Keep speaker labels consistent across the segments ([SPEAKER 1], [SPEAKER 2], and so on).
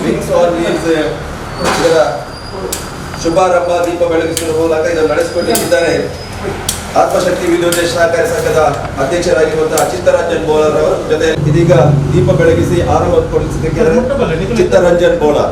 [SPEAKER 1] Wings on wheels ಇದರ ಶುಭಾರಂಭ ದೀಪ ಬೆಳಗಿಸುವ ಮೂಲಕ ಇದನ್ನು ನಡೆಸಿಕೊಂಡಿದ್ದಾರೆ ಆತ್ಮಶಕ್ತಿ ವಿದ್ಯೋದ್ದೇಶ ಸಹಕಾರಿ ಸಂಘದ ಅಧ್ಯಕ್ಷರಾಗಿರುವಂತಹ ಚಿತ್ತರಂಜನ್ ಬೋಲರ್ ಅವರ ಜೊತೆ ಇದೀಗ ದೀಪ ಬೆಳಗಿಸಿ ಆರಂಭಗೊಳಿಸಿದ್ದಕ್ಕೆ ಚಿತ್ತರಂಜನ್ ಬೋಲರ್.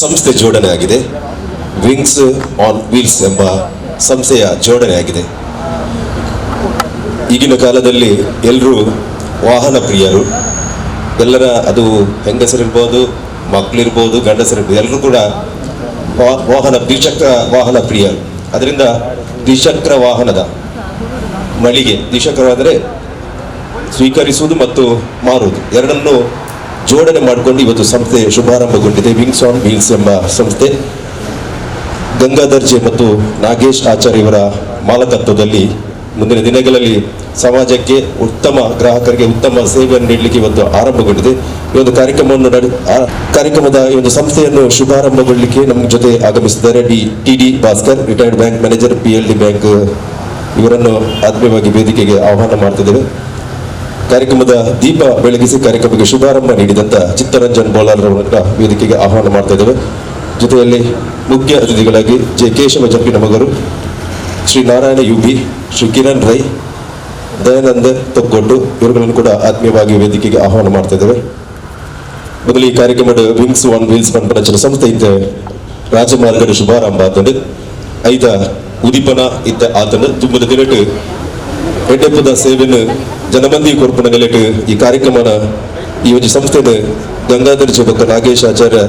[SPEAKER 2] ಸಂಸ್ಥೆ ಜೋಡಣೆ ಆಗಿದೆ. ವಿಂಗ್ಸ್ ಆನ್ ವೀಲ್ಸ್ ಎಂಬ ಸಂಸ್ಥೆಯ ಜೋಡಣೆ ಆಗಿದೆ. ಈಗಿನ ಕಾಲದಲ್ಲಿ ಎಲ್ಲರೂ ವಾಹನ ಪ್ರಿಯರು, ಎಲ್ಲರ ಅದು ಹೆಂಗಸರಿರ್ಬೋದು, ಮಕ್ಕಳಿರ್ಬೋದು, ಗಂಡಸರಿರ್ಬೋದು, ಎಲ್ಲರೂ ಕೂಡ ದ್ವಿಚಕ್ರ ವಾಹನ ಪ್ರಿಯರು. ಅದರಿಂದ ದ್ವಿಚಕ್ರ ವಾಹನದ ಮಳಿಗೆ, ದ್ವಿಚಕ್ರ ಅಂದರೆ ಸ್ವೀಕರಿಸುವುದು ಮತ್ತು ಮಾರುವುದು ಎರಡನ್ನೂ ಜೋಡಣೆ ಮಾಡಿಕೊಂಡು ಇವತ್ತು ಸಂಸ್ಥೆ ಶುಭಾರಂಭಗೊಂಡಿದೆ. ವಿಂಗ್ಸ್ ಆನ್ ವೀಲ್ಸ್ ಎಂಬ ಸಂಸ್ಥೆ ಗಂಗಾಧರ್ ಜೆ ಮತ್ತು ನಾಗೇಶ್ ಆಚಾರ್ಯ ಇವರ ಮಾಲಕತ್ವದಲ್ಲಿ ಮುಂದಿನ ದಿನಗಳಲ್ಲಿ ಸಮಾಜಕ್ಕೆ ಉತ್ತಮ ಗ್ರಾಹಕರಿಗೆ ಉತ್ತಮ ಸೇವೆಯನ್ನು ನೀಡಲಿಕ್ಕೆ ಇವತ್ತು ಆರಂಭಗೊಂಡಿದೆ. ಈ ಒಂದು ಕಾರ್ಯಕ್ರಮದ ಈ ಒಂದು ಸಂಸ್ಥೆಯನ್ನು ಶುಭಾರಂಭಗೊಳ್ಳಲಿಕ್ಕೆ ನಮ್ಮ ಜೊತೆ ಆಗಮಿಸಿದ್ದಾರೆ TD. Bhaskar, retired bank manager, PLD bank ಇವರನ್ನು ಆತ್ಮೀಯವಾಗಿ ವೇದಿಕೆಗೆ ಆಹ್ವಾನ ಮಾಡ್ತಿದ್ದೇವೆ. ಕಾರ್ಯಕ್ರಮದ ದೀಪ ಬೆಳಗಿಸಿ ಕಾರ್ಯಕ್ರಮಕ್ಕೆ ಶುಭಾರಂಭ ನೀಡಿದಂತ ಚಿತ್ತರಂಜನ್ ಬೋಲರ್ ಅವರ ವೇದಿಕೆಗೆ ಆಹ್ವಾನ ಮಾಡ್ತಾ ಇದ್ದೇವೆ. ಜೊತೆಯಲ್ಲಿ ಮುಖ್ಯ ಅತಿಥಿಗಳಾಗಿ ಜೆ ಕೇಶವ ಜಂಪಿನ ಮಗರು, ಶ್ರೀ ನಾರಾಯಣ UB, ಶ್ರೀ ಕಿರಣ್ ರೈ, ದಯಾನಂದ ತೊಕ್ಕೊಟ್ಟು ಇವರುಗಳನ್ನು ಕೂಡ ಆತ್ಮೀಯವಾಗಿ ವೇದಿಕೆಗೆ ಆಹ್ವಾನ ಮಾಡ್ತಾ ಇದ್ದೇವೆ. ಮೊದಲು ಈ ಕಾರ್ಯಕ್ರಮದ ವಿಂಗ್ಸ್ ಆನ್ ವೀಲ್ಸ್ ಪಂಪನಚನ ಸಂಸ್ಥೆ ಇದ್ದ ರಾಜಮಾರ್ಗದ ಶುಭಾರಂಭ ಆತಂಡು ಐದ ಉದಿಪನ ಇದ್ದ ಆತಂಡು ತುಂಬದ ದಿನಟ್ಟು ಎಡ್ಡೆಪ್ಪದ ಸೇವೆಯನ್ನು ಜನಮಂದಿ ಕೊರ್ಪುನ ನೆಲೆಟ್ ಈ ಕಾರ್ಯಕ್ರಮನ ಈ ಒಂದು ಸಂಸ್ಥೆನ ಗಂಗಾಧರ್ ಜೆ ಬೊಕ್ಕ ನಾಗೇಶ್ ಆಚಾರ್ಯ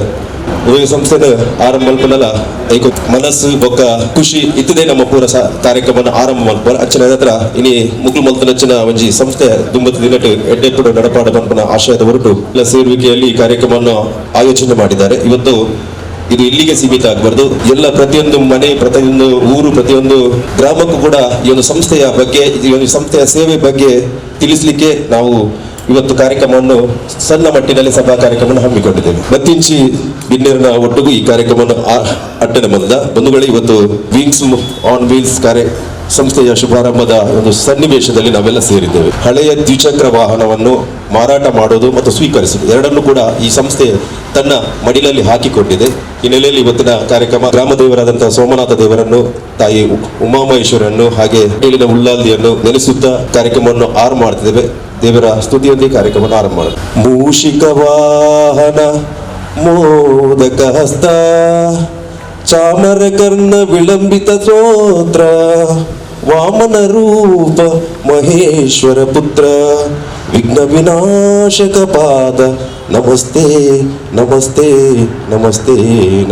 [SPEAKER 2] ಈ ಸಂಸ್ಥೆನ ಆರಂಭ ಮಲ್ಪನಲ್ಲ ಐಕ ಮನಸ್ಸು ಬೊಕ್ಕ ಖುಷಿ ಇತ್ತದೇ ನಮ್ಮ ಪೂರ ಕಾರ್ಯಕ್ರಮನ ಆರಂಭ ಮಲ್ಪನ ಅಚ್ಚನ ಹತ್ರ ಇನಿ ಮುಗ್ಲು ಮಲ್ತನಚ್ಚಿನ ಒಂಜಿ ಸಂಸ್ಥೆ ದುಂಬತ್ತು ದಿನಟ್ಟು ಎಡ್ಡೆಪ್ಪುಡ ನಡಪಾಡ ಮಲ್ಪನ ಆಶಯದ ಹೊರಟು ಎಲ್ಲ ಸೇರುವಿಕೆಯಲ್ಲಿ ಈ ಕಾರ್ಯಕ್ರಮವನ್ನು ಆಯೋಜನೆ ಮಾಡಿದ್ದಾರೆ. ಇವತ್ತು ಇದು ಇಲ್ಲಿಗೆ ಸೀಮಿತ ಆಗಬಾರ್ದು. ಎಲ್ಲ ಪ್ರತಿಯೊಂದು ಮನೆ, ಪ್ರತಿಯೊಂದು ಊರು, ಪ್ರತಿಯೊಂದು ಗ್ರಾಮಕ್ಕೂ ಕೂಡ ಈ ಒಂದು ಸಂಸ್ಥೆಯ ಬಗ್ಗೆ, ಈ ಒಂದು ಸಂಸ್ಥೆಯ ಸೇವೆ ಬಗ್ಗೆ ತಿಳಿಸ್ಲಿಕ್ಕೆ ನಾವು ಇವತ್ತು ಕಾರ್ಯಕ್ರಮವನ್ನು ಸಣ್ಣ ಮಟ್ಟಿನಲ್ಲಿ ಸಭಾ ಕಾರ್ಯಕ್ರಮವನ್ನು ಹಮ್ಮಿಕೊಂಡಿದ್ದೇವೆ. ಮತ್ತಿಂಚಿ ಬಿನ್ನೇರಿನ ಒಟ್ಟಿಗೂ ಈ ಕಾರ್ಯಕ್ರಮವನ್ನು ಅಟ್ಟನೆ ಬಂಧುಗಳೇ, ಇವತ್ತು ವಿಂಗ್ಸ್ ಆನ್ ವೀಲ್ಸ್ ಸಂಸ್ಥೆಯ ಶುಭಾರಂಭದ ಒಂದು ಸನ್ನಿವೇಶದಲ್ಲಿ ನಾವೆಲ್ಲ ಸೇರಿದ್ದೇವೆ. ಹಳೆಯ ದ್ವಿಚಕ್ರ ವಾಹನವನ್ನು ಮಾರಾಟ ಮಾಡೋದು ಮತ್ತು ಸ್ವೀಕರಿಸುವುದು ಎರಡನ್ನೂ ಕೂಡ ಈ ಸಂಸ್ಥೆ ತನ್ನ ಮಡಿಲಲ್ಲಿ ಹಾಕಿಕೊಂಡಿದೆ. ಈ ನೆಲೆಯಲ್ಲಿ ಇವತ್ತಿನ ಕಾರ್ಯಕ್ರಮ ಗ್ರಾಮ ದೇವರಾದಂತಹ ಸೋಮನಾಥ ದೇವರನ್ನು, ತಾಯಿ ಉಮಾಮಹೇಶ್ವರನ್ನು, ಹಾಗೆ ಹೇಳಿನ ಉಳ್ಳಾಲ್ದಿಯನ್ನು ನೆಲೆಸುತ್ತಾ ಕಾರ್ಯಕ್ರಮವನ್ನು ಆರಂಭ ಮಾಡ್ತಿದ್ದೇವೆ. ದೇವರ ಸ್ತುತಿಯೊಂದಿಗೆ ಕಾರ್ಯಕ್ರಮವನ್ನು ಆರಂಭ ಮಾಡೋದು. ಮೂಷಿಕ ವಾಹನ ಮೋದಕ ಹಸ್ತ ಚಾಮರ ಕರ್ಣ ವಿಳಂಬಿತ ಸ್ತೋತ್ರ ವಾಮನ ರೂಪ ಮಹೇಶ್ವರ ಪುತ್ರ ವಿಘ್ನ ವಿನಾಶಕ ಪಾದ ನಮಸ್ತೆ ನಮಸ್ತೆ ನಮಸ್ತೆ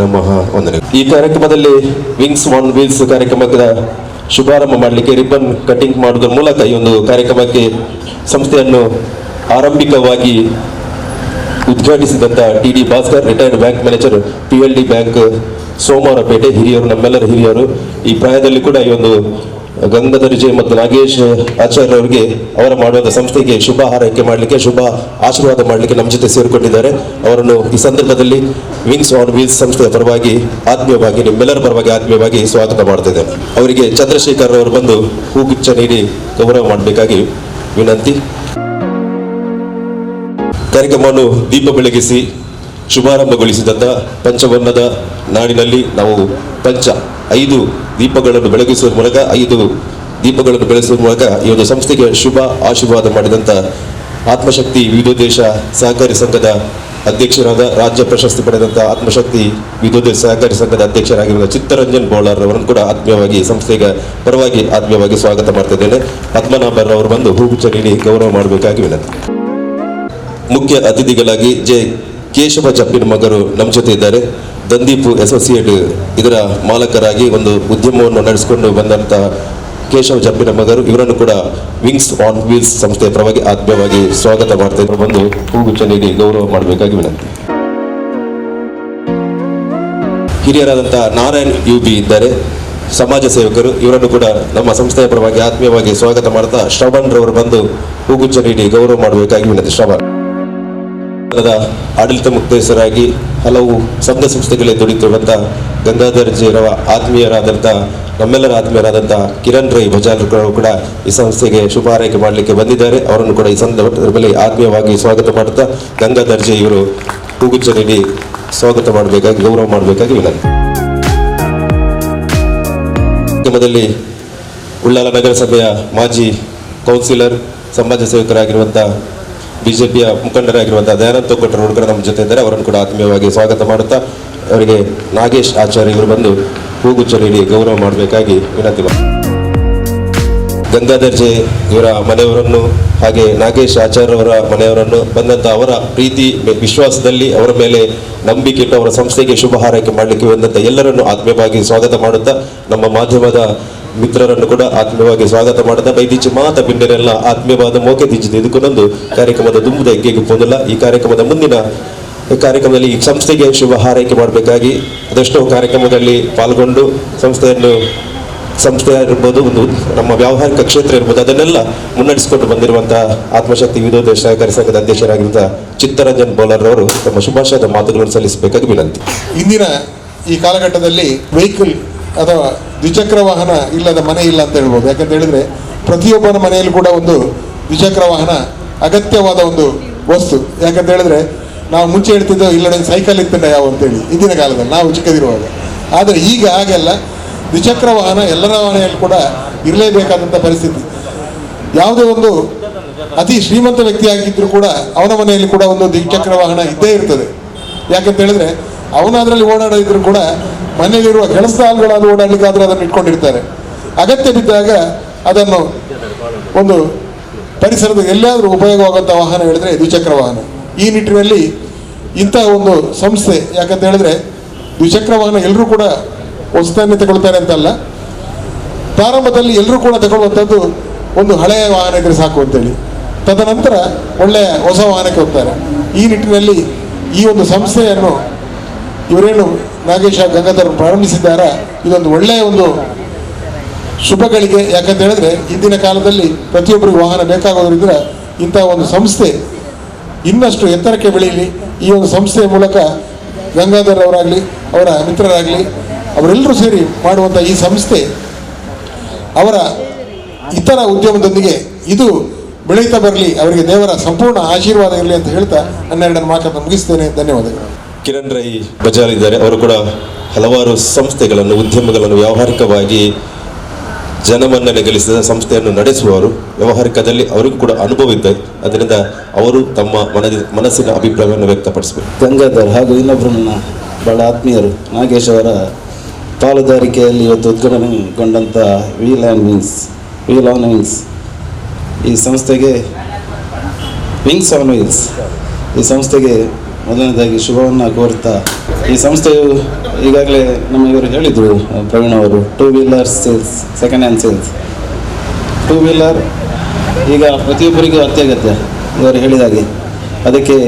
[SPEAKER 2] ನಮಃ ವಂದನೆ. ಈ ಕಾರ್ಯಕ್ರಮದಲ್ಲಿ ವಿಂಗ್ಸ್ ಆನ್ ವೀಲ್ಸ್ ಕಾರ್ಯಕ್ರಮದ ಶುಭಾರಂಭ ಮಾಡಲಿಕ್ಕೆ ರಿಬ್ಬನ್ ಕಟಿಂಗ್ ಮಾಡುವುದರ ಮೂಲಕ ಈ ಒಂದು ಕಾರ್ಯಕ್ರಮಕ್ಕೆ ಸಂಸ್ಥೆಯನ್ನು ಆರಂಭಿಕವಾಗಿ ಉದ್ಘಾಟಿಸಿದಂತ T D. Bhaskar, retired bank manager, PLD bank Somwarpet ಹಿರಿಯರು, ನಮ್ಮೆಲ್ಲರ ಹಿರಿಯರು. ಈ ಪ್ರಾಯದಲ್ಲಿ ಕೂಡ ಈ ಒಂದು ಗಂಗಾಧರ್ ಜೆ ಮತ್ತು ನಾಗೇಶ್ ಆಚಾರ್ಯ ಅವರಿಗೆ ಅವರ ಮಾಡುವಂಥ ಸಂಸ್ಥೆಗೆ ಶುಭ ಹಾರೈಕೆ ಮಾಡಲಿಕ್ಕೆ, ಶುಭ ಆಶೀರ್ವಾದ ಮಾಡಲಿಕ್ಕೆ ನಮ್ಮ ಜೊತೆ ಸೇರಿಕೊಂಡಿದ್ದಾರೆ. ಅವರನ್ನು ಈ ಸಂದರ್ಭದಲ್ಲಿ ವಿಂಗ್ಸ್ ಆನ್ ವೀಲ್ಸ್ ಸಂಸ್ಥೆಯ ಪರವಾಗಿ ಆತ್ಮೀಯವಾಗಿ, ನಿಮ್ಮೆಲ್ಲರ ಪರವಾಗಿ ಆತ್ಮೀಯವಾಗಿ ಸ್ವಾಗತ ಮಾಡ್ತಿದ್ದೇನೆ. ಅವರಿಗೆ ಚಂದ್ರಶೇಖರ್ ಅವರು ಬಂದು ಹೂಗುಚ್ಛ ನೀಡಿ ಗೌರವ ಮಾಡಬೇಕಾಗಿ ವಿನಂತಿ. ಕಾರ್ಯಕ್ರಮವನ್ನು ದೀಪ ಬೆಳಗಿಸಿ ಶುಭಾರಂಭಗೊಳಿಸಿದಂಥ ಪಂಚವರ್ಣದ ನಾಡಿನಲ್ಲಿ ನಾವು 5 ದೀಪಗಳನ್ನು ಬೆಳಗಿಸುವ ಮೂಲಕ 5 ದೀಪಗಳನ್ನು ಬೆಳೆಸುವ ಮೂಲಕ ಈ ಒಂದು ಸಂಸ್ಥೆಗೆ ಶುಭ ಆಶೀರ್ವಾದ ಮಾಡಿದಂಥ ಆತ್ಮಶಕ್ತಿ ವಿವಿಧೋದ್ದೇಶ ಸಹಕಾರಿ ಸಂಘದ ಅಧ್ಯಕ್ಷರಾದ ರಾಜ್ಯ ಪ್ರಶಸ್ತಿ ಪಡೆದಂಥ ಆತ್ಮಶಕ್ತಿ ವಿದ್ಯುತ್ ಸಹಕಾರಿ ಸಂಘದ ಅಧ್ಯಕ್ಷರಾಗಿರುವ ಚಿತ್ತರಂಜನ್ ಬೋಳರ್ ಅವರನ್ನು ಕೂಡ ಆತ್ಮೀಯವಾಗಿ ಸಂಸ್ಥೆಗೆ ಪರವಾಗಿ ಆತ್ಮೀಯವಾಗಿ ಸ್ವಾಗತ ಮಾಡ್ತಿದ್ದೇನೆ. ಪದ್ಮನಾಭರ್ ಅವರು ಬಂದು ಹೂಗುಚ್ಛ ನೀಡಿ ಗೌರವ ಮಾಡಬೇಕಾಗಿ ವಿನಂತಿ. ಮುಖ್ಯ ಅತಿಥಿಗಳಾಗಿ ಕೇಶವ ಚಪ್ಪಿನ ಮಗರು ನಮ್ಮ ಜೊತೆ ಇದ್ದಾರೆ. ದಂದೀಪು ಅಸೋಸಿಯೇಟ್ ಇದರ ಮಾಲಕರಾಗಿ ಒಂದು ಉದ್ಯಮವನ್ನು ನಡೆಸಿಕೊಂಡು ಬಂದಂಥ ಕೇಶವ ಚಪ್ಪಿನ ಮಗರು, ಇವರನ್ನು ಕೂಡ ವಿಂಗ್ಸ್ ಆನ್ ವೀಲ್ಸ್ ಸಂಸ್ಥೆಯ ಪರವಾಗಿ ಆತ್ಮೀಯವಾಗಿ ಸ್ವಾಗತ ಮಾಡ್ತಾ ಇದ್ರು. ಬಂದು ಹೂಗುಚ್ಛ ನೀಡಿ ಗೌರವ ಮಾಡಬೇಕಾಗಿ ವಿನಂತಿ. ಹಿರಿಯರಾದಂಥ ನಾರಾಯಣ್ UB ಇದ್ದಾರೆ, ಸಮಾಜ ಸೇವಕರು. ಇವರನ್ನು ಕೂಡ ನಮ್ಮ ಸಂಸ್ಥೆಯ ಪರವಾಗಿ ಆತ್ಮೀಯವಾಗಿ ಸ್ವಾಗತ ಮಾಡ್ತಾ ಶ್ರವಣ್ ರವರು ಬಂದು ಹೂಗುಚ್ಛ ನೀಡಿ ಗೌರವ ಮಾಡಬೇಕಾಗಿ ವಿನಂತಿ. ಶ್ರವಣ್ ಆಡಳಿತ ಮುಕ್ತೇಸರಾಗಿ ಹಲವು ಸಂಘ ಸಂಸ್ಥೆಗಳೇ ದುಡಿತಿರುವಂಥ ಗಂಗಾಧರ್ ಜಿರವ ಆತ್ಮೀಯರಾದಂಥ ನಮ್ಮೆಲ್ಲರ ಆತ್ಮೀಯರಾದಂಥ ಕಿರಣ್ ರೈ ಬಜಾರ್ಗಳು ಕೂಡ ಈ ಸಂಸ್ಥೆಗೆ ಶುಭ ಹಾರೈಕೆ ಮಾಡಲಿಕ್ಕೆ ಬಂದಿದ್ದಾರೆ. ಅವರನ್ನು ಕೂಡ ಈ ಸಂದರ್ಭದಲ್ಲಿ ಆತ್ಮೀಯವಾಗಿ ಸ್ವಾಗತ ಮಾಡುತ್ತಾ ಗಂಗಾಧರ್ ಜಿ ಇವರು ಹೂಗುಚ್ಛ ನೀಡಿ ಸ್ವಾಗತ ಮಾಡಬೇಕಾಗಿ ಗೌರವ ಮಾಡಬೇಕಾಗಿ ವಿನಂತಿ. ಕಾರ್ಯಕ್ರಮದಲ್ಲಿ ಉಳ್ಳಾಲ ನಗರಸಭೆಯ ಮಾಜಿ ಕೌನ್ಸಿಲರ್, ಸಮಾಜ ಸೇವಕರಾಗಿರುವಂಥ ಬಿಜೆಪಿಯ ಮುಖಂಡರಾಗಿರುವಂಥ ದಯಾನಂದ ತೊಕ್ಕೊಟ್ಟರು ಕೂಡ ನಮ್ಮ ಜೊತೆ ಇದ್ದಾರೆ. ಅವರನ್ನು ಕೂಡ ಆತ್ಮೀಯವಾಗಿ ಸ್ವಾಗತ ಮಾಡುತ್ತಾ ಅವರಿಗೆ ನಾಗೇಶ್ ಆಚಾರ್ಯ ಇವರು ಬಂದು ಹೂಗುಚ್ಛ ನೀಡಿ ಗೌರವ ಮಾಡಬೇಕಾಗಿ ವಿನಂತಿ. ಗಂಗಾಧರ್ ಜೆ ಇವರ ಮನೆಯವರನ್ನು ಹಾಗೆ ನಾಗೇಶ್ ಆಚಾರ್ಯ ಅವರ ಮನೆಯವರನ್ನು ಬಂದಂಥ ಅವರ ಪ್ರೀತಿ ವಿಶ್ವಾಸದಲ್ಲಿ ಅವರ ಮೇಲೆ ನಂಬಿಕೆ ಇಟ್ಟು ಅವರ ಸಂಸ್ಥೆಗೆ ಶುಭ ಹಾರೈಕೆ ಮಾಡಲಿಕ್ಕೆ ಬಂದಂಥ ಎಲ್ಲರನ್ನು ಆತ್ಮೀಯವಾಗಿ ಸ್ವಾಗತ ಮಾಡುತ್ತಾ ನಮ್ಮ ಮಾಧ್ಯಮದ ಮಿತ್ರರನ್ನು ಕೂಡ ಆತ್ಮೀಯವಾಗಿ ಸ್ವಾಗತ ಮಾಡುತ್ತಾ ಬೈದಿಚ್ಚು ಮಾತ ಪಿಂಡರೆಲ್ಲ ಆತ್ಮೀಯವಾದ ಮೋಕೆ ದಿಚ್ಚಿದೆ. ಇದಕ್ಕೊಂದು ಕಾರ್ಯಕ್ರಮದ ದುಂಬುದ ಹೆಗ್ಗೆಗೆ ಪೋದಲ್ಲ. ಈ ಕಾರ್ಯಕ್ರಮದ ಮುಂದಿನ ಕಾರ್ಯಕ್ರಮದಲ್ಲಿ ಈ ಸಂಸ್ಥೆಗೆ ಶುಭ ಹಾರೈಕೆ ಮಾಡಬೇಕಾಗಿ ಅದೆಷ್ಟೋ ಕಾರ್ಯಕ್ರಮದಲ್ಲಿ ಪಾಲ್ಗೊಂಡು ಸಂಸ್ಥೆ ಇರ್ಬೋದು, ಒಂದು ನಮ್ಮ ವ್ಯಾವಹಾರಿಕ ಕ್ಷೇತ್ರ ಇರ್ಬೋದು, ಅದನ್ನೆಲ್ಲ ಮುನ್ನಡೆಸಿಕೊಂಡು ಬಂದಿರುವಂತಹ ಆತ್ಮಶಕ್ತಿ ವಿದ್ಯುತ್ ಸಹಕಾರಿ ಸಂಘದ ಅಧ್ಯಕ್ಷರಾಗಿರುವಂಥ ಚಿತ್ತರಂಜನ್ ಬೋಳರ್ ಅವರು ತಮ್ಮ ಶುಭಾಶಯದ ಮಾತುಗಳನ್ನು ಸಲ್ಲಿಸಬೇಕಾಗಿ ವಿನಂತಿ.
[SPEAKER 3] ಇಂದಿನ ಈ ಕಾಲಘಟ್ಟದಲ್ಲಿ ವೆಹಿಕಲ್ ಅಥವಾ ದ್ವಿಚಕ್ರ ವಾಹನ ಇಲ್ಲದ ಮನೆ ಇಲ್ಲ ಅಂತ ಹೇಳ್ಬೋದು. ಯಾಕಂತ ಹೇಳಿದ್ರೆ ಪ್ರತಿಯೊಬ್ಬನ ಮನೆಯಲ್ಲಿ ಕೂಡ ಒಂದು ದ್ವಿಚಕ್ರ ವಾಹನ ಅಗತ್ಯವಾದ ಒಂದು ವಸ್ತು. ಯಾಕಂತ ಹೇಳಿದ್ರೆ ನಾವು ಮುಂಚೆ ಹೇಳ್ತಿದ್ದೆವು ಇಲ್ಲ ನನಗೆ ಸೈಕಲ್ ಇತ್ತಂಡ ಯಾವ ಅಂತೇಳಿ ಇಂದಿನ ಕಾಲದಲ್ಲಿ ನಾವು ಚಿಕ್ಕದಿರುವಾಗ. ಆದರೆ ಈಗ ಹಾಗೆಲ್ಲ, ದ್ವಿಚಕ್ರ ವಾಹನ ಎಲ್ಲರ ಮನೆಯಲ್ಲಿ ಕೂಡ ಇರಲೇಬೇಕಾದಂಥ ಪರಿಸ್ಥಿತಿ. ಯಾವುದೇ ಒಂದು ಅತಿ ಶ್ರೀಮಂತ ವ್ಯಕ್ತಿ ಆಗಿದ್ದರೂ ಕೂಡ ಅವನ ಮನೆಯಲ್ಲಿ ಕೂಡ ಒಂದು ದ್ವಿಚಕ್ರ ವಾಹನ ಇದ್ದೇ ಇರ್ತದೆ. ಯಾಕಂತ ಹೇಳಿದ್ರೆ ಅವನು ಅದರಲ್ಲಿ ಓಡಾಡೋದಿದ್ರು ಕೂಡ ಮನೆಯಲ್ಲಿರುವ ಕೆಲಸ ಆಳುಗಳಾದ ಓಡಾಡಲಿಕ್ಕಾದರೂ ಅದನ್ನು ಇಟ್ಕೊಂಡಿರ್ತಾರೆ. ಅಗತ್ಯ ಬಿದ್ದಾಗ ಅದನ್ನು ಒಂದು ಪರಿಸರದ ಎಲ್ಲಾದರೂ ಉಪಯೋಗವಾಗುವಂಥ ವಾಹನ ಹೇಳಿದ್ರೆ ದ್ವಿಚಕ್ರ ವಾಹನ. ಈ ನಿಟ್ಟಿನಲ್ಲಿ ಇಂಥ ಒಂದು ಸಂಸ್ಥೆ, ಯಾಕಂತ ಹೇಳಿದ್ರೆ ದ್ವಿಚಕ್ರ ವಾಹನ ಎಲ್ಲರೂ ಕೂಡ ಹೊಸದನ್ನೇ ತಗೊಳ್ತಾರೆ ಅಂತಲ್ಲ, ಪ್ರಾರಂಭದಲ್ಲಿ ಎಲ್ಲರೂ ಕೂಡ ತಗೊಳ್ಳುವಂಥದ್ದು ಒಂದು ಹಳೆಯ ವಾಹನ ಇದ್ರೆ ಸಾಕು ಅಂತೇಳಿ, ತದನಂತರ ಒಳ್ಳೆಯ ಹೊಸ ವಾಹನಕ್ಕೆ ಹೋಗ್ತಾರೆ. ಈ ನಿಟ್ಟಿನಲ್ಲಿ ಈ ಒಂದು ಸಂಸ್ಥೆಯನ್ನು ಇವರೇನು ನಾಗೇಶ ಗಂಗಾಧರ್ ಪ್ರಾರಂಭಿಸಿದ್ದಾರೆ, ಇದೊಂದು ಒಳ್ಳೆಯ ಒಂದು ಶುಭಗಳಿಗೆ. ಯಾಕಂತ ಹೇಳಿದ್ರೆ ಇಂದಿನ ಕಾಲದಲ್ಲಿ ಪ್ರತಿಯೊಬ್ಬರಿಗೂ ವಾಹನ ಬೇಕಾಗೋದ್ರಿಂದ ಇಂಥ ಒಂದು ಸಂಸ್ಥೆ ಇನ್ನಷ್ಟು ಎತ್ತರಕ್ಕೆ ಬೆಳೀಲಿ. ಈ ಒಂದು ಸಂಸ್ಥೆಯ ಮೂಲಕ ಗಂಗಾಧರ್ ಅವರಾಗಲಿ ಅವರ ಮಿತ್ರರಾಗಲಿ ಅವರೆಲ್ಲರೂ ಸೇರಿ ಮಾಡುವಂಥ ಈ ಸಂಸ್ಥೆ ಅವರ ಇತರ ಉದ್ಯಮದೊಂದಿಗೆ ಇದು ಬೆಳೀತಾ ಬರಲಿ, ಅವರಿಗೆ ದೇವರ ಸಂಪೂರ್ಣ ಆಶೀರ್ವಾದ ಇರಲಿ ಅಂತ ಹೇಳ್ತಾ ನನ್ನೆರಡನ್ನು ಮಾತನ್ನು ಮುಗಿಸ್ತೇನೆ. ಧನ್ಯವಾದಗಳು.
[SPEAKER 2] ಕಿರಣ್ ರೈ ಬಜಾರ್ ಇದ್ದಾರೆ. ಅವರು ಕೂಡ ಹಲವಾರು ಸಂಸ್ಥೆಗಳನ್ನು, ಉದ್ಯಮಗಳನ್ನು ವ್ಯಾವಹಾರಿಕವಾಗಿ ಜನಮನ್ನಣೆ ಗಳಿಸಿದ ಸಂಸ್ಥೆಯನ್ನು ನಡೆಸುವವರು. ವ್ಯಾವಹಾರಿಕದಲ್ಲಿ ಅವರಿಗೂ ಕೂಡ ಅನುಭವ ಇದೆ. ಅದರಿಂದ ಅವರು ತಮ್ಮ ಮನಸ್ಸಿನ ಅಭಿಪ್ರಾಯವನ್ನು ವ್ಯಕ್ತಪಡಿಸಬೇಕು.
[SPEAKER 4] ಗಂಗಾಧರ್ ಹಾಗೂ ಇನ್ನೊಬ್ಬರು ನನ್ನ ಬಹಳ ಆತ್ಮೀಯರು ನಾಗೇಶ್ ಅವರ ಪಾಲುದಾರಿಕೆಯಲ್ಲಿ ಇವತ್ತು ಉದ್ಘಾಟನೆಗೊಂಡಂಥ ವೀಲ್ ಆನ್ ವಿಂಗ್ಸ್ ಈ ಸಂಸ್ಥೆಗೆ ವಿಂಗ್ಸ್ ಆನ್ ವೀಲ್ಸ್ ಈ ಸಂಸ್ಥೆಗೆ ಮೊದಲನೇದಾಗಿ ಶುಭವನ್ನು ಕೋರುತ್ತಾ, ಈ ಸಂಸ್ಥೆಯು ಈಗಾಗಲೇ ನಮ್ಮ ಇವರು ಹೇಳಿದರು ಪ್ರವೀಣ್ ಅವರು, 2 wheeler sales, second hand sales. 2 wheeler ಈಗ ಪ್ರತಿಯೊಬ್ಬರಿಗೂ ಅತ್ಯಗತ್ಯ. ಇವರು ಹೇಳಿದಾಗೆ ಅದಕ್ಕೆ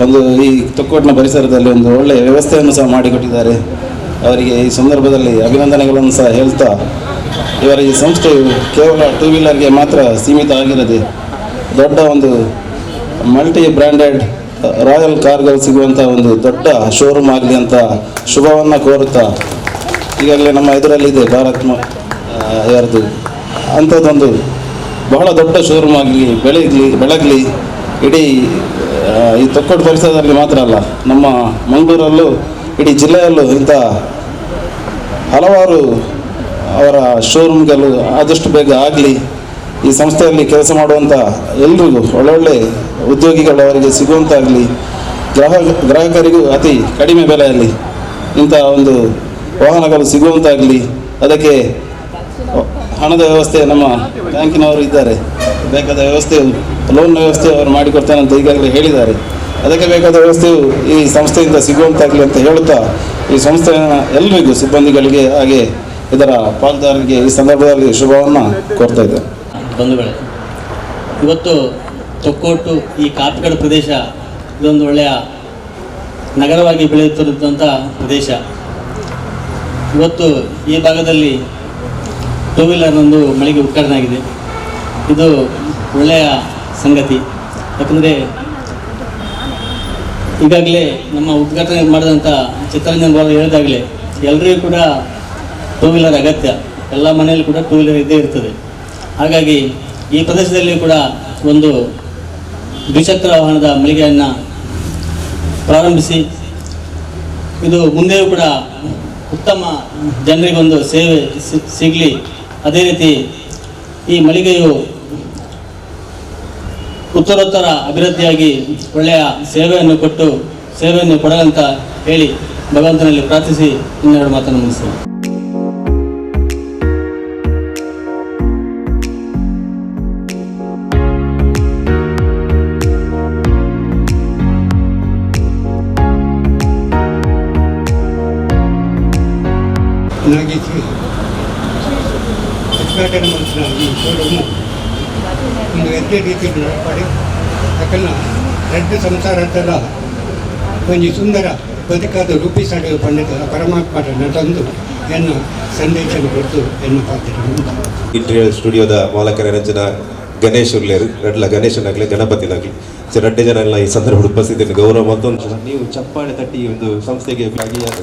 [SPEAKER 4] ಒಂದು ಈ ತೊಕ್ಕೋಟ್ನ ಪರಿಸರದಲ್ಲಿ ಒಂದು ಒಳ್ಳೆಯ ವ್ಯವಸ್ಥೆಯನ್ನು ಸಹ ಮಾಡಿಕೊಟ್ಟಿದ್ದಾರೆ. ಅವರಿಗೆ ಈ ಸಂದರ್ಭದಲ್ಲಿ ಅಭಿನಂದನೆಗಳನ್ನು ಸಹ ಹೇಳ್ತಾ, ಇವರ ಈ ಸಂಸ್ಥೆಯು ಕೇವಲ 2 ವೀಲರ್ಗೆ ಮಾತ್ರ ಸೀಮಿತ ಆಗಿರದೆ ದೊಡ್ಡ ಒಂದು ಮಲ್ಟಿ ಬ್ರ್ಯಾಂಡೆಡ್ ರಾಯಲ್ ಕಾರ್ಗಳು ಸಿಗುವಂಥ ಒಂದು ದೊಡ್ಡ ಶೋರೂಮ್ ಆಗಲಿ ಅಂತ ಶುಭವನ್ನು ಕೋರುತ್ತಾ, ಈಗಾಗಲೇ ನಮ್ಮ ಎದುರಲ್ಲಿದೆ ಭಾರತ್ ಇವರದು ಅಂಥದ್ದೊಂದು ಬಹಳ ದೊಡ್ಡ ಶೋರೂಮ್ ಆಗಲಿ ಬೆಳಗಲಿ ಇಡೀ ಈ ತೊಕ್ಕೋಟು ಪರಿಸರದಲ್ಲಿ ಮಾತ್ರ ಅಲ್ಲ, ನಮ್ಮ ಮಂಗಳೂರಲ್ಲೂ ಇಡೀ ಜಿಲ್ಲೆಯಲ್ಲೂ ಇಂಥ ಹಲವಾರು ಅವರ ಶೋರೂಮ್ಗಳು ಆದಷ್ಟು ಬೇಗ ಆಗಲಿ. ಈ ಸಂಸ್ಥೆಯಲ್ಲಿ ಕೆಲಸ ಮಾಡುವಂಥ ಎಲ್ರಿಗೂ ಒಳ್ಳೊಳ್ಳೆ ಉದ್ಯೋಗಿಗಳು ಅವರಿಗೆ ಸಿಗುವಂತಾಗಲಿ. ಗ್ರಾಹಕರಿಗೂ ಅತಿ ಕಡಿಮೆ ಬೆಲೆಯಲ್ಲಿ ಇಂಥ ಒಂದು ವಾಹನಗಳು ಸಿಗುವಂತಾಗಲಿ, ಅದಕ್ಕೆ ಹಣದ ವ್ಯವಸ್ಥೆ ನಮ್ಮ ಬ್ಯಾಂಕಿನವರು ಇದ್ದಾರೆ, ಬೇಕಾದ ವ್ಯವಸ್ಥೆ ಲೋನ್ ವ್ಯವಸ್ಥೆ ಅವರು ಮಾಡಿಕೊಡ್ತಾನೆ ಅಂತ ಈಗಾಗಲೇ ಹೇಳಿದ್ದಾರೆ. ಅದಕ್ಕೆ ಬೇಕಾದ ವ್ಯವಸ್ಥೆಯು ಈ ಸಂಸ್ಥೆಯಿಂದ ಸಿಗುವಂತಾಗಲಿ ಅಂತ ಹೇಳುತ್ತಾ ಈ ಸಂಸ್ಥೆಯ ಎಲ್ಲರಿಗೂ ಸಿಬ್ಬಂದಿಗಳಿಗೆ ಹಾಗೆ ಇದರ ಪಾಲ್ದಾರರಿಗೆ ಈ ಸಂದರ್ಭದಲ್ಲಿ ಶುಭವನ್ನು ಕೋರ್ತಾ ಇದ್ದಾರೆ.
[SPEAKER 5] ಬಂಧುಗಳೇ, ಇವತ್ತು ತೊಕ್ಕೋಟು ಈ ಕಾಪಿಕಾಡು ಪ್ರದೇಶ ಇದೊಂದು ಒಳ್ಳೆಯ ನಗರವಾಗಿ ಬೆಳೆಯುತ್ತಿರುವಂಥ ಪ್ರದೇಶ. ಇವತ್ತು ಈ ಭಾಗದಲ್ಲಿ ಟೂ ವೀಲರ್ನೊಂದು ಮಳಿಗೆ ಉದ್ಘಾಟನೆ ಆಗಿದೆ. ಇದು ಒಳ್ಳೆಯ ಸಂಗತಿ. ಯಾಕಂದರೆ ಈಗಾಗಲೇ ನಮ್ಮ ಉದ್ಘಾಟನೆ ಮಾಡಿದಂಥ ಚಿತ್ತರಂಜನ್ ಅವರು ಹೇಳಿದಾಗಲೇ ಎಲ್ಲರಿಗೂ ಕೂಡ ಟೂ ವೀಲರ್ ಅಗತ್ಯ, ಎಲ್ಲ ಮನೆಯಲ್ಲೂ ಕೂಡ ಟೂ ವೀಲರ್ ಇದ್ದೇ ಇರ್ತದೆ. ಹಾಗಾಗಿ ಈ ಪ್ರದೇಶದಲ್ಲಿ ಕೂಡ ಒಂದು ದ್ವಿಚಕ್ರ ವಾಹನದ ಮಳಿಗೆಯನ್ನು ಪ್ರಾರಂಭಿಸಿ ಇದು ಮುಂದೆಯೂ ಕೂಡ ಉತ್ತಮ ಜನರಿಗೊಂದು ಸೇವೆ ಸಿಗಲಿ. ಅದೇ ರೀತಿ ಈ ಮಳಿಗೆಯು ಉತ್ತರೋತ್ತರ ಅಭಿವೃದ್ಧಿಯಾಗಿ ಒಳ್ಳೆಯ ಸೇವೆಯನ್ನು ಕೊಡಲಂತ ಹೇಳಿ ಭಗವಂತನಲ್ಲಿ ಪ್ರಾರ್ಥಿಸಿ ಇನ್ನೆರಡು ಮಾತನ್ನು ಮುಗಿಸ್ತೇನೆ.
[SPEAKER 6] ನಾಗಿಸಿ ಉದ್ಘಾಟನೆ ಮಾಡಿದ ಈ ಶೋರೂಮು ಒಂದು ಎದ್ದೆ ರೀತಿಯಲ್ಲಿ ನಡಪಾಡಿ ಯಾಕಂದ್ರೆ ರೆಡ್ಡು ಸಂಸಾರ ಅಂತೆಲ್ಲ ಒಂದು ಸುಂದರ ಬದುಕಾದ ರೂಪಿಸಾಡಿ ಪಂಡಿತ ಪರಮಾತ್ಮರನ್ನು ತಂದು ಎನ್ನು ಸಂದೇಶ ಕೊಟ್ಟು ಎನ್ನು ಪಾತ್ರ
[SPEAKER 2] ಇಂಟೀರಿಯರ್ ಸ್ಟುಡಿಯೋದ ಮಾಲಕರ ಗಣೇಶ್ ಉರ್ಲೇರು ರಡ್ಲ ಗಣೇಶನಾಗಲಿ ಗಣಪತಿನಾಗಲಿ ರಡ್ಡೆ ಜನ ಎಲ್ಲ ಈ ಸಂದರ್ಭ ಉಪಸ್ಥಿತಿಯನ್ನು ಗೌರವ ಮತ್ತೊಂದು ನೀವು ಚಪ್ಪಾಳೆ ತಟ್ಟಿ ಈ ಒಂದು ಸಂಸ್ಥೆಗೆ ಭಾಗಿಯಾದ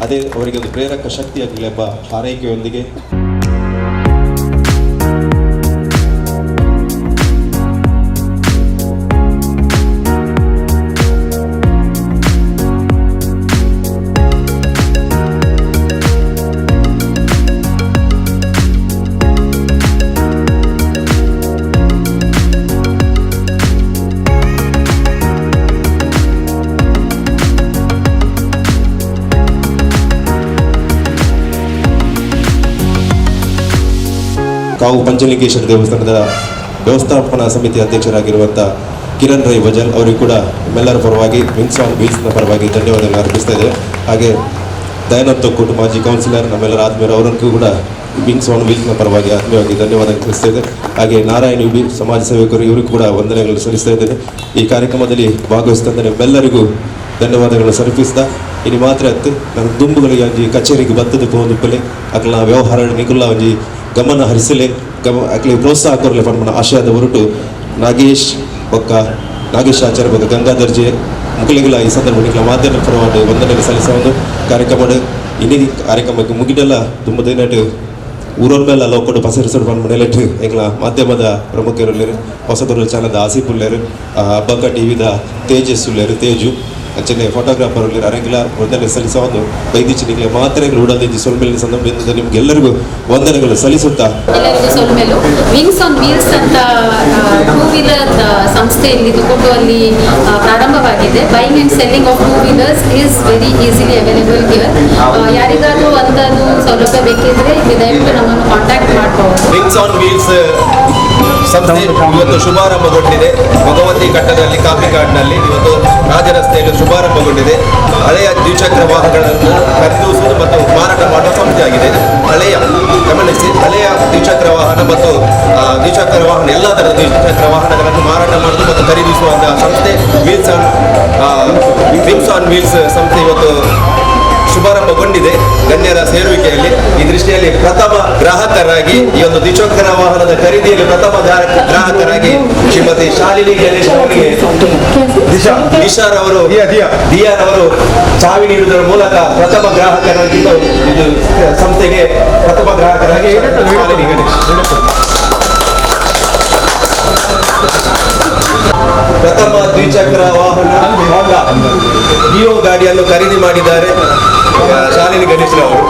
[SPEAKER 2] ಅದೇ ಅವರಿಗೆ ಒಂದು ಪ್ರೇರಕ ಶಕ್ತಿಯಾಗಲಿ ಎಂಬ ಹಾರೈಕೆಯೊಂದಿಗೆ ಕಾವು ಪಂಚಲಿಂಗೇಶ್ವರ ದೇವಸ್ಥಾನದ ವ್ಯವಸ್ಥಾಪನಾ ಸಮಿತಿ ಅಧ್ಯಕ್ಷರಾಗಿರುವಂಥ ಕಿರಣ್ ರೈ ಬಜಲ್ ಅವರಿಗೂ ಕೂಡ ನಮ್ಮೆಲ್ಲರ ಪರವಾಗಿ ವಿಂಗ್ಸ್ ಆನ್ ವೀಲ್ಸ್ನ ಪರವಾಗಿ ಧನ್ಯವಾದಗಳನ್ನು ಅರ್ಪಿಸ್ತಾ ಇದ್ದೇವೆ. ಹಾಗೆ ದಯಾನಂದ್ ತೊಕ್ಕೋಟು ಮಾಜಿ ಕೌನ್ಸಿಲರ್ ನಮ್ಮೆಲ್ಲರ ಆತ್ಮೀಯರು ಅವರನ್ನು ಕೂಡ ವಿಂಗ್ಸ್ ಆನ್ ವೀಲ್ಸ್ನ ಪರವಾಗಿ ಆತ್ಮೀಯವಾಗಿ ಧನ್ಯವಾದ ತಿಳಿಸ್ತಾ ಇದ್ದೇನೆ. ಹಾಗೆ ನಾರಾಯಣ ಬಿ ಸಮಾಜ ಸೇವಕರು ಇವರಿಗೂ ಕೂಡ ವಂದನೆಗಳನ್ನು ಸಲ್ಲಿಸ್ತಾ ಇದ್ದೇನೆ. ಈ ಕಾರ್ಯಕ್ರಮದಲ್ಲಿ ಭಾಗವಹಿಸಿದಂಥ ನಿಮ್ಮೆಲ್ಲರಿಗೂ ಧನ್ಯವಾದಗಳನ್ನು ಸಲ್ಲಿಸ್ತಾ ಇನ್ನು ಮಾತ್ರ ಅತ್ತು ನನ್ನ ದುಂಬುಗಳಿಗೆ ಒಂಜಿ ಕಚೇರಿಗೆ ಬತ್ತದ ಹೋದ ಪಲೆ ಅಕ್ಲ ವ್ಯವಹಾರ ನಿಗುಲ್ಲ ಒಂಜಿ ಗಮನ ಹರಿಸಲೆ ಅಕ್ಲಿ ಪ್ರೋತ್ಸಾಹ ಕೊರಲೆ ಪಂಡ ಆಶಯದ ಹೊರಟು ನಾಗೇಶ್ ಆಚಾರ್ಯ ಬೊಕ್ಕ ಗಂಗಾಧರ್ ಜೆ ಮುಖಲಿಗಳ ಈ ಸಂದರ್ಭ ಮಾಧ್ಯಮ ಪರವಾಗಿ ವಂದನೆಗಳು ಸಲ್ಲಿಸುವ ಒಂದು ಕಾರ್ಯಕ್ರಮ ಇನ್ನೇ ಕಾರ್ಯಕ್ರಮಕ್ಕೆ ಮುಗಿದೆಲ್ಲ ತುಂಬ ದಿನಟ್ಟು ಊರವ್ರ ಮೇಲೆ ಅಲ್ಲ ಒಕ್ಕೊಟ್ಟು ಪಸರಿಸೋಡು ಬಂದು ಮನೆಯಲ್ಲಿಟ್ಟು ಎಂಗ್ಲ ಮಾಧ್ಯಮದ ಪ್ರಮುಖರು ಹೊಸಬರು ಚಾನಲ್ದ ಆಸಿಫ್ ಉಳ್ಳೇರು ಹಬ್ಬಕ್ಕ ಟಿವಿದ ತೇಜಸ್ ಉಳ್ಳೇರು ತೇಜು ಅಂಚನೆ ಫೋಟೋಗ್ರಾಫರ್ ಉಳ್ಳೇರು ಅರೆಂಗಿಲ ವಂದನೆ ಸಲ್ಲಿಸೋ ಒಂದು ವೈದ್ಯಚಿನಿಗೆ ಮಾತ್ರ ಉಡಲ್ದಿ ಸೊಲ್ಮೇಲಿನ ಸಂದರ್ಭದಿಂದ ನಿಮ್ಗೆಲ್ಲರಿಗೂ ವಂದನೆಗಳು ಸಲ್ಲಿಸುತ್ತಾ
[SPEAKER 7] ಸೊಲ್ಮೇಲು ವಿಂಗ್ಸ್ ಆನ್ ವೀಲ್ಸ್ ಅಂತ ಟೂ ವೀಲರ್ ಸಂಸ್ಥೆ ಇಲ್ಲಿ ತುಕೋಟು ಅಲ್ಲಿ ಪ್ರಾರಂಭವಾಗಿದೆ. Buying and selling of two wheelers is very easily available here. ಯಾರಿಗಾದ್ರೂ ಅಂಥದ್ದು ಸೌಲಭ್ಯ ಬೇಕಿದ್ರೆ ಇಲ್ಲಿ ದಯವಿಟ್ಟು ನಮ್ಮನ್ನು ಕಾಂಟ್ಯಾಕ್ಟ್ ಮಾಡಬಹುದು.
[SPEAKER 1] ವಿಂಗ್ಸ್ ಆನ್ ವೀಲ್ಸ್ ಸಂಸ್ಥೆ ಇವತ್ತು ಶುಭಾರಂಭಗೊಂಡಿದೆ. ಭಗವತಿ ಘಟ್ಟದಲ್ಲಿ ಕಾಪಿಕಾಡ್ನಲ್ಲಿ ಇವತ್ತು ರಾಜರಸ್ತೆಯಲ್ಲಿ ಶುಭಾರಂಭಗೊಂಡಿದೆ. ಹಳೆಯ ದ್ವಿಚಕ್ರ ವಾಹನಗಳನ್ನು ಖರೀದಿಸುವುದು ಮತ್ತು ಮಾರಾಟ ಮಾಡುವ ಸಂಸ್ಥೆಯಾಗಿದೆ. ಗಮನಿಸಿ, ಹಳೆಯ ದ್ವಿಚಕ್ರ ವಾಹನ ಮತ್ತು ದ್ವಿಚಕ್ರ ವಾಹನ ಎಲ್ಲ ಥರದ ದ್ವಿಚಕ್ರ ವಾಹನಗಳನ್ನು ಮಾರಾಟ ಮಾಡುವುದು ಮತ್ತು ಖರೀದಿಸುವಂತಹ ಸಂಸ್ಥೆ ವಿಂಗ್ಸ್ ಆನ್ ವೀಲ್ಸ್ ಸಂಸ್ಥೆ ಇವತ್ತು ಶುಭಾರಂಭಗೊಂಡಿದೆ ಗಣ್ಯರ ಸೇರುವಿಕೆಯಲ್ಲಿ. ಈ ದೃಷ್ಟಿಯಲ್ಲಿ ಪ್ರಥಮ ಗ್ರಾಹಕರಾಗಿ ಈ ಒಂದು ದ್ವಿಚಕ್ರ ವಾಹನದ ಖರೀದಿಯಲ್ಲಿ ಪ್ರಥಮ ಗ್ರಾಹಕರಾಗಿ ಶ್ರೀಮತಿ ಶಾಲಿನಿ ಗಣೇಶ್ ಅವರಿಗೆ ನಿಶಾರ್ ಅವರು ದಿಯಾರ್ ಅವರು ಚಾವಿ ನೀಡುವುದರ ಮೂಲಕ ಪ್ರಥಮ ಗ್ರಾಹಕರಾಗಿದ್ದು ಇದು ಸಂಸ್ಥೆಗೆ ಪ್ರಥಮ ಗ್ರಾಹಕರಾಗಿ ಶಾಲಿನಿ ಗಣೇಶ್ ಪ್ರಥಮ ದ್ವಿಚಕ್ರ ವಾಹನ ಡಿಯೋ ಗಾಡಿಯನ್ನು ಖರೀದಿ ಮಾಡಿದ್ದಾರೆ ಶಾಲಿನಿ ಗಣೇಶ್ ಅವರು.